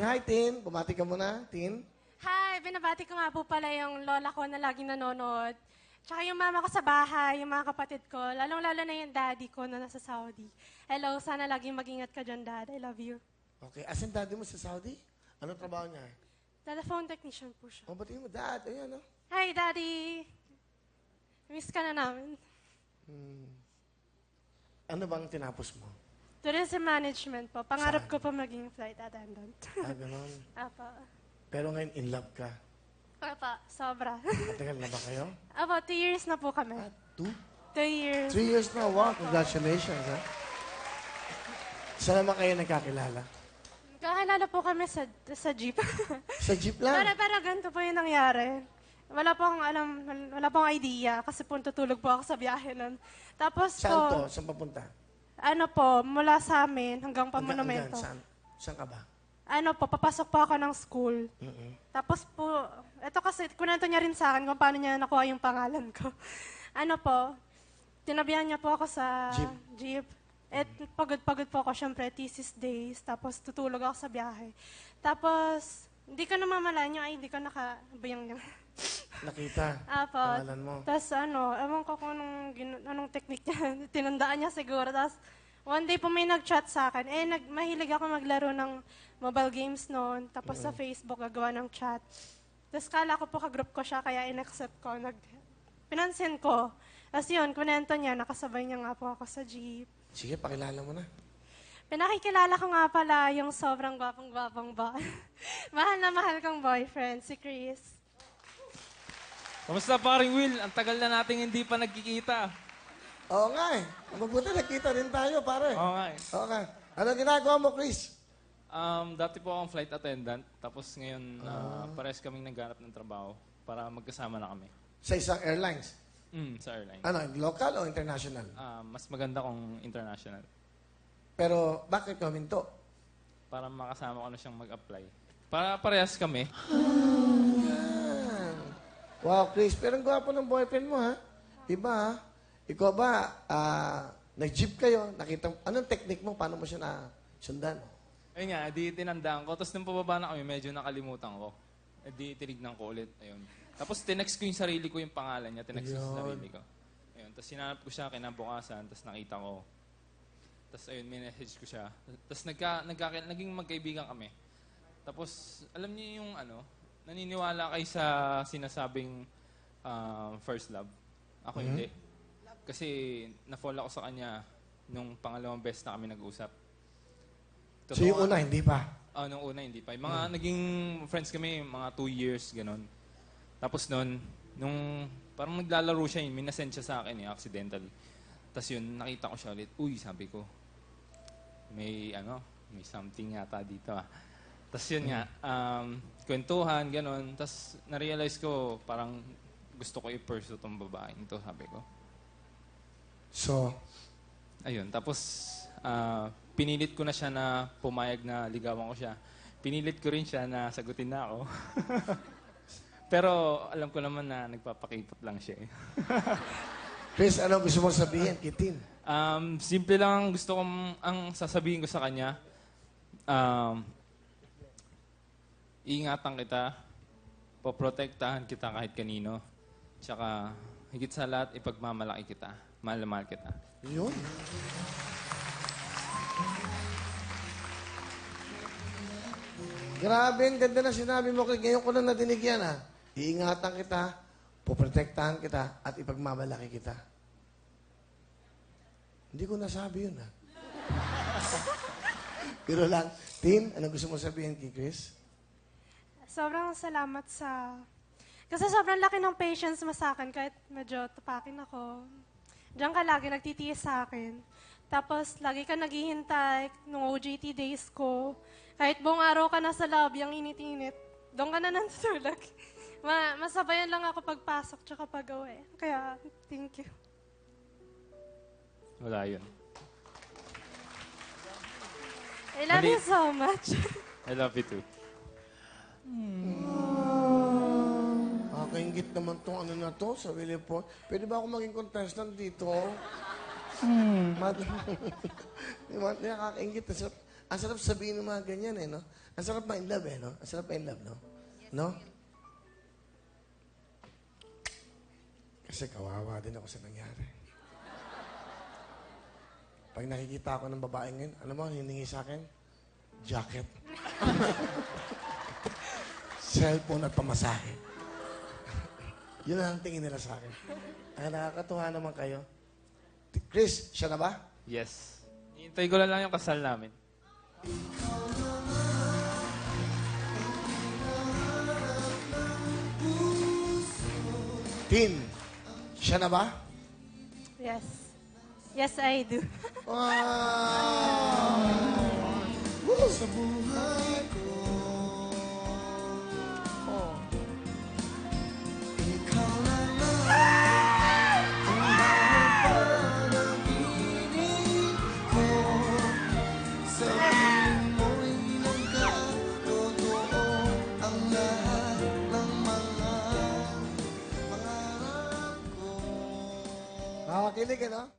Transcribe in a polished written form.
Hi, Tin. Bumati ka muna, Tin. Hi, binabati ko nga po pala yung lola ko na laging nanonood. Tsaka yung mama ko sa bahay, yung mga kapatid ko, lalong-lalo na yung daddy ko na nasa Saudi. Hello, sana laging mag-ingat ka dyan, Dad. I love you. Okay. Asan daddy mo sa Saudi? Ano trabaho niya? Telephone technician po siya. O, batiin mo, Dad. Ayan, no? Hi, Daddy! Miss ka na namin. Ano bang tinapos mo? Tourism management po. Pangarap Saan? ko po maging flight attendant. Ganon. Apo. Pero ngayon, in love ka. Apo, sobra. Matagal na ba kayo? Apo, 2 years na po kami. 2? 2 years. 3 years na. Wow, congratulations, ha? Saan naman kayo nagkakilala? Kakilala po kami sa jeep. Sa jeep lang? Pero ganito po yung nangyari. Wala po akong alam, wala po akong idea kasi po tutulog po ako sa biyahe nun. Tapos Saan po, to? Saan papunta? ano po, mula sa amin hanggang Pamonumento. Saan ka ba? Ano po, papasok po ako ng school. Tapos po, ito kasi, kunento niya rin sa akin kung paano niya nakuha yung pangalan ko. Ano po, tinabihan niya po ako sa jeep. At pagod-pagod po ako, syempre, thesis days. Tapos tutulog ako sa biyahe. Tapos, hindi ko namamalaan yung ID ko nakabayang niya. Nakita. Apo. Pangalan mo. Tapos ewan ko kung anong technique niya. Tinandaan niya siguro. Tapos, one day po may nag-chat sa akin. Mahilig ako maglaro ng mobile games noon. Tapos sa Facebook, gagawa ng chat. Tapos kala ko po ka-group ko siya, kaya in-accept ko. Pinansin ko. Tapos yun, kunento niya, nakasabay niya nga po ako sa jeep. Sige, pakilala mo na. Pinakikilala ko nga pala yung sobrang gwapang-gwapang ba. Mahal na mahal kong boyfriend, si Chris. Kamusta paring Will? Ang tagal na nating hindi pa nagkikita. Oo nga eh. Mabuti nakita rin tayo, pare. Oo nga eh. Okay. Ano ginagawa mo, Chris? Dati po akong flight attendant. Tapos ngayon, parehas kaming naghanap ng trabaho para magkasama na kami. Sa isang airlines? Sa airline. Ano, local o international? Mas maganda kung international. Pero bakit huminto? Para makasama ko na siyang mag-apply. Para parehas kami. Yan. Wow, Chris. Pero ang gwapo ng boyfriend mo, ha? Iba, ha? Ikaw ba, nag-jeep kayo? Nakita, anong technique mo? Paano mo siya nasundan? Ayun nga, di tinandaan ko. Tapos nung pababa na kami, medyo nakalimutan ko. Di tinignan ko ulit. Ayun. Tapos tinext ko yung sarili ko yung pangalan niya. Tinext ko sa sarili ko. Ayun. Tapos sinanap ko siya kinabukasan. Tapos nakita ko. Tapos ayun, minessage ko siya. Tapos naging magkaibigan kami. Tapos, alam niyo yung naniniwala kayo sa sinasabing first love. Ako hindi. Kasi na-fall ako sa kanya nung pangalawang beses na kami nag-usap. So yung una, hindi pa? Nung una, hindi pa. Mga naging friends kami, mga 2 years, gano'n. Tapos nung parang naglalaro siya, may nasend siya sa akin, accidental. Tapos yun, nakita ko siya ulit. Uy, sabi ko, may something yata dito ah. Tapos yun nga, kwentuhan, gano'n. Tapos na-realize ko, parang gusto ko i-pursue tong babaeng ito, sabi ko. So? Ayun, tapos pinilit ko na siya na pumayag na ligawan ko siya. Pinilit ko rin siya na sagutin na ako. Pero alam ko naman na nagpapakipot lang siya eh. Chris, ano gusto mong sabihin, Kitin? Simple lang gusto kong, ang sasabihin ko sa kanya, iingatan kita, poprotektahan kita kahit kanino, tsaka higit sa lahat, ipagmamalaki kita. Mahal na mahal kita. Yun. Grabe, ang ganda na sinabi mo. Ngayon ko lang nadinig yan, ha? Iingatan kita, poprotektahan kita, at ipagmamalaki kita. Hindi ko nasabi yun, ha? Pero lang, Tin, ano gusto mo sabihin kay Chris? Sobrang salamat sa... Kasi sobrang laki ng patience mo sa akin kahit medyo tupakin ako. Diyan ka lagi nagtitiis sa akin. Tapos lagi ka naghihintay nung OJT days ko. Kahit buong araw ka na sa lobby, ang init-init. Doon ka na nantutulog. Masabayan lang ako pagpasok tsaka pag-uwi. Kaya, thank you. Wala yun. I love you so much. I love you too. Nakaingit naman tong ano na to sa William Paul. Pwede ba ako maging contestant dito? Nakakaingit. Ang sarap sabihin ng mga ganyan eh, no? Ang sarap ma-in love eh, no? Ang sarap ma-in love, no? No? Kasi kawawa din ako sa nangyari. Pag nakikita ako ng babae ngayon, alam mo, hiningi sa akin? Jacket. Cellphone at pamasahe. Yun ang tingin nila sa akin. Ay, nakakatuwa naman kayo. Chris, siya na ba? Yes. Hintay ko lang yung kasal namin. Tin, siya na ba? Yes. Yes, I do. Wow! Woo! Sa buhay ko. Oh. Ikaw na lang ang panaginip ko. Sabihin mo'y nagkatotoo ang lahat ng mga pangarap ko. Nakakilig, ano?